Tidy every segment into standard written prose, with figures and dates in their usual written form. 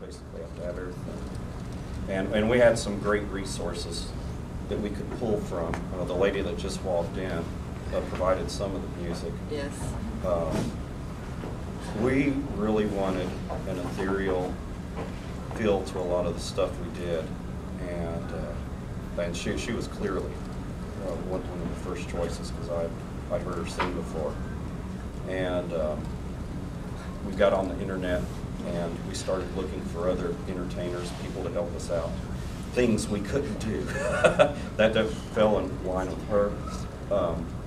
basically have to have everything. And we had some great resources that we could pull from. The lady that just walked in provided some of the music. Yes. We really wanted an ethereal feel to a lot of the stuff we did, and she was clearly one of the first choices because I'd heard her sing before. And we got on the internet and we started looking for other entertainers, people to help us out. Things we couldn't do. that fell in line with her.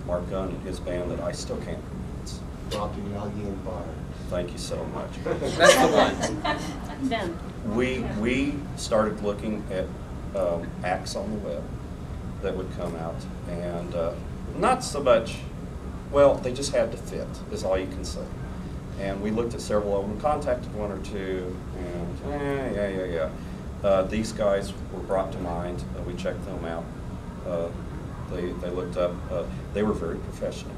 Mark Gunn and his band that I still can't pronounce. Rocky Yogi and Fire. Thank you so much. That's the one. We started looking at acts on the web that would come out, and not so much, well, they just had to fit, is all you can say. And we looked at several of them, contacted one or two, and these guys were brought to mind. We checked them out. They looked up. They were very professional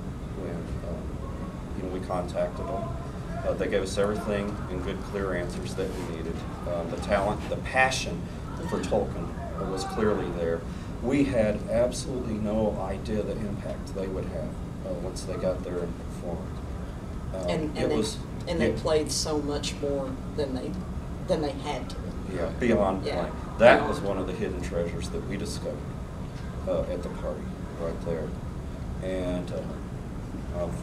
when we contacted them. They gave us everything in good, clear answers that we needed. The talent, the passion for Tolkien was clearly there. We had absolutely no idea the impact they would have once they got there and performed. And they played so much more than they had to. Yeah, beyond playing. That was one of the hidden treasures that we discovered at the party right there. And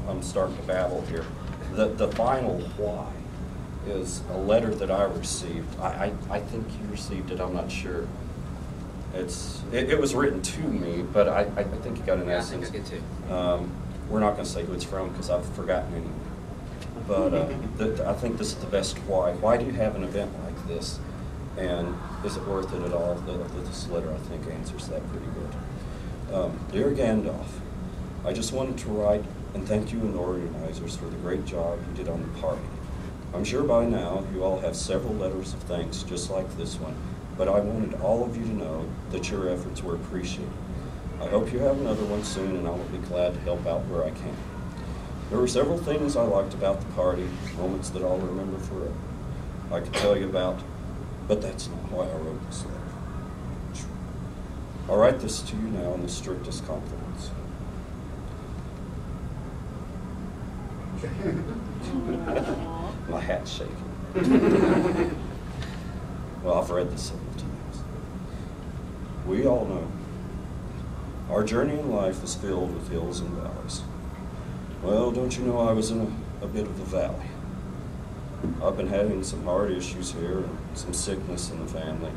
I'm starting to babble here. The final why is a letter that I received. I think you received it, I'm not sure. It was written to me, but I think you got an essence. I think I did too. We're not going to say who it's from because I've forgotten anyway. But I think this is the best why. Why do you have an event like this? And is it worth it at all? This letter, I think, answers that pretty good. Dear Gandalf, I just wanted to write and thank you and the organizers for the great job you did on the party. I'm sure by now you all have several letters of thanks just like this one, but I wanted all of you to know that your efforts were appreciated. I hope you have another one soon, and I will be glad to help out where I can. There were several things I liked about the party, moments that I'll remember forever. I could tell you about, but that's not why I wrote this letter. I'll write this to you now in the strictest confidence. My hat's shaking. Well, I've read this several times. We all know our journey in life is filled with hills and valleys. Well, don't you know I was in a bit of a valley. I've been having some hard issues here and some sickness in the family.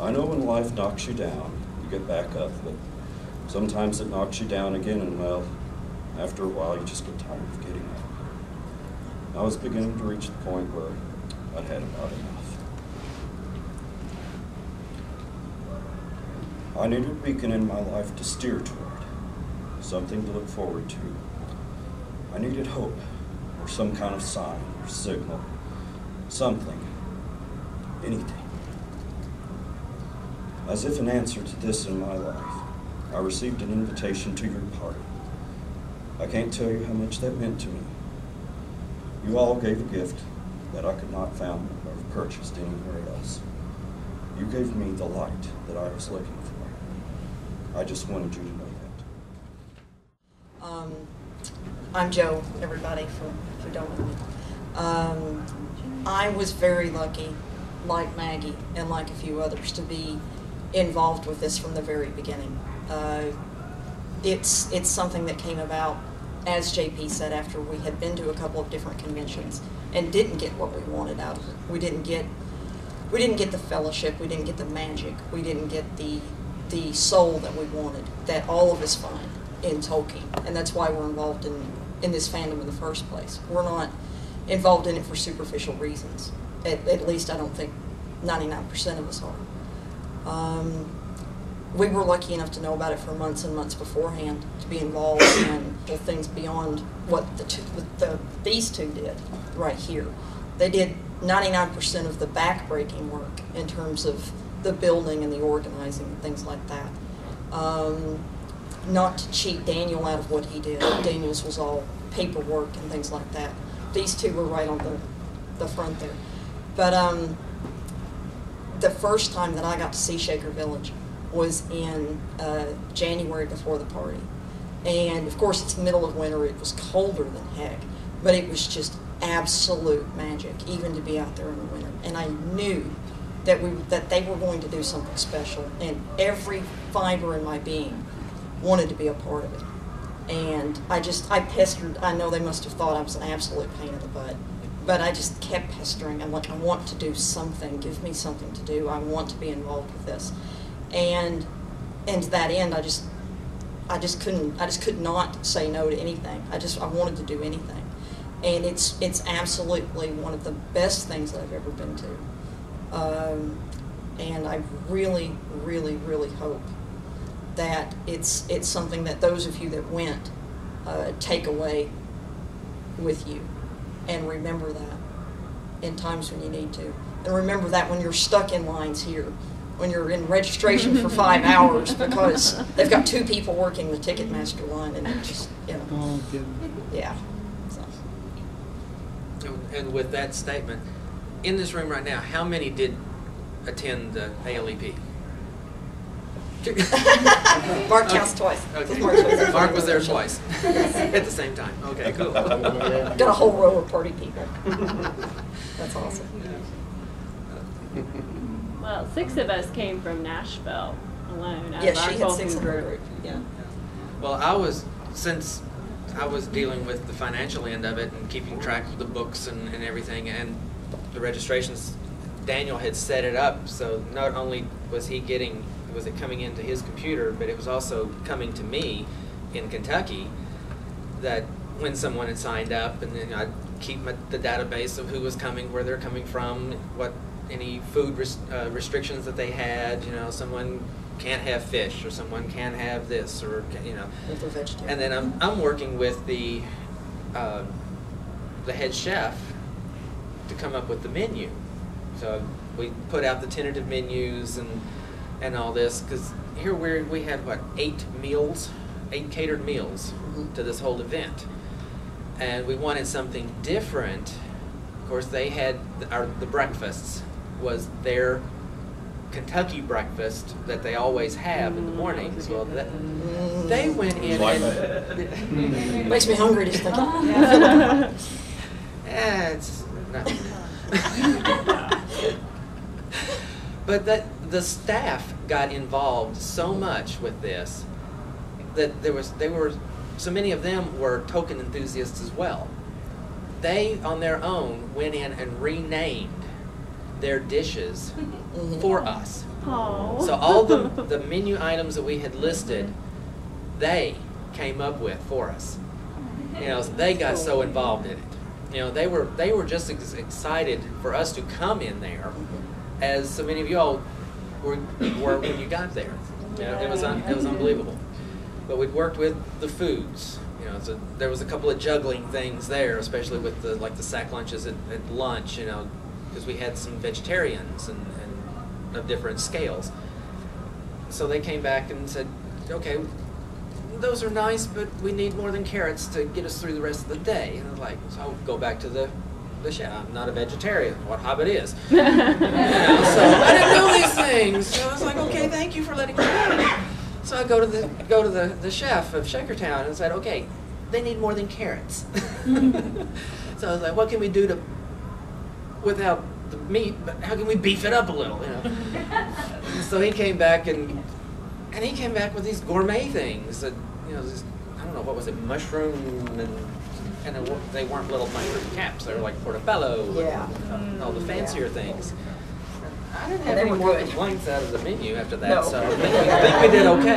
I know when life knocks you down, you get back up, but sometimes it knocks you down again, and well, after a while you just get tired of getting up. I was beginning to reach the point where I'd had about enough. I needed a beacon in my life to steer toward, something to look forward to. I needed hope, or some kind of sign or signal, something, anything. As if in answer to this in my life, I received an invitation to your party. I can't tell you how much that meant to me. You all gave a gift that I could not found or have purchased anywhere else. You gave me the light that I was looking for. I just wanted you to know that. I'm Joe, everybody, for don't know me. I was very lucky, like Maggie and like a few others, to be involved with this from the very beginning. It's something that came about, as JP said, after we had been to a couple of different conventions and didn't get what we wanted out of it. We didn't get the fellowship, we didn't get the magic, we didn't get the soul that we wanted, that all of us find in Tolkien, and that's why we're involved in this fandom in the first place. We're not involved in it for superficial reasons. At least I don't think 99% of us are. We were lucky enough to know about it for months and months beforehand, to be involved in things beyond what these two did right here. They did 99% of the back-breaking work in terms of the building and the organizing and things like that. Not to cheat Daniel out of what he did. Daniel's was all paperwork and things like that. These two were right on the front there. But the first time that I got to see Shaker Village was in January before the party. And of course, it's the middle of winter. It was colder than heck, but it was just absolute magic, even to be out there in the winter. And I knew that they were going to do something special, and every fiber in my being wanted to be a part of it. And I pestered. I know they must have thought I was an absolute pain in the butt, but I just kept pestering. I'm like, I want to do something. Give me something to do. I want to be involved with this. And to that end, I just could not say no to anything. I wanted to do anything. And it's absolutely one of the best things that I've ever been to. And I really, really, really hope that it's something that those of you that went take away with you, and remember that in times when you need to. And remember that when you're stuck in lines here, when you're in registration for 5 hours because they've got 2 people working the Ticketmaster line, and it just, you know, yeah. So. And with that statement, in this room right now, how many did attend the ALEP? Mark counts twice. Okay. Mark was there twice at the same time. Okay, cool. Got a whole row of party people. That's awesome. Well, 6 of us came from Nashville alone. Yeah, she had 6 in her group. Yeah. Well, since I was dealing with the financial end of it and keeping track of the books and everything, and the registrations, Daniel had set it up so not only was it coming into his computer, but it was also coming to me in Kentucky, that when someone had signed up, and then I'd keep the database of who was coming, where they're coming from, what any food restrictions that they had. You know, someone can't have fish, or someone can't have this, or, you know. If they're vegetarian. And then I'm working with the head chef to come up with the menu. So we put out the tentative menus and all this, because here we had what, 8 catered meals to this whole event, and we wanted something different. Of course, they had the breakfasts was their Kentucky breakfast that they always have in the mornings. Well, they went in and makes me hungry just thinking. It's not. But the staff got involved so much with this that so many of them were token enthusiasts as well. They on their own went in and renamed their dishes for us. Oh. So all the menu items that we had listed, they came up with for us. You know, so they got so involved in it. You know, they were just as excited for us to come in there as so many of y'all were when you got there. You know, it was unbelievable. But we'd worked with the foods. You know, so there was a couple of juggling things there, especially with the sack lunches at lunch. You know, because we had some vegetarians and of different scales. So they came back and said, okay, those are nice, but we need more than carrots to get us through the rest of the day. And I was like, so I'll go back to the chef. I'm not a vegetarian. What hobbit is? You know, so I didn't know these things. So I was like, okay, thank you for letting me know. So I go to the chef of Shakertown and said, okay, they need more than carrots. So I was like, what can we do without the meat, but how can we beef it up a little? You know. So he came back and he came back with these gourmet things that, you know, I don't know, what was it, mushroom and they weren't little mushroom caps. They were like portobello. Yeah. And all the fancier things. I didn't have They any were more good. complaints out of the menu after that, No. so I think we did okay.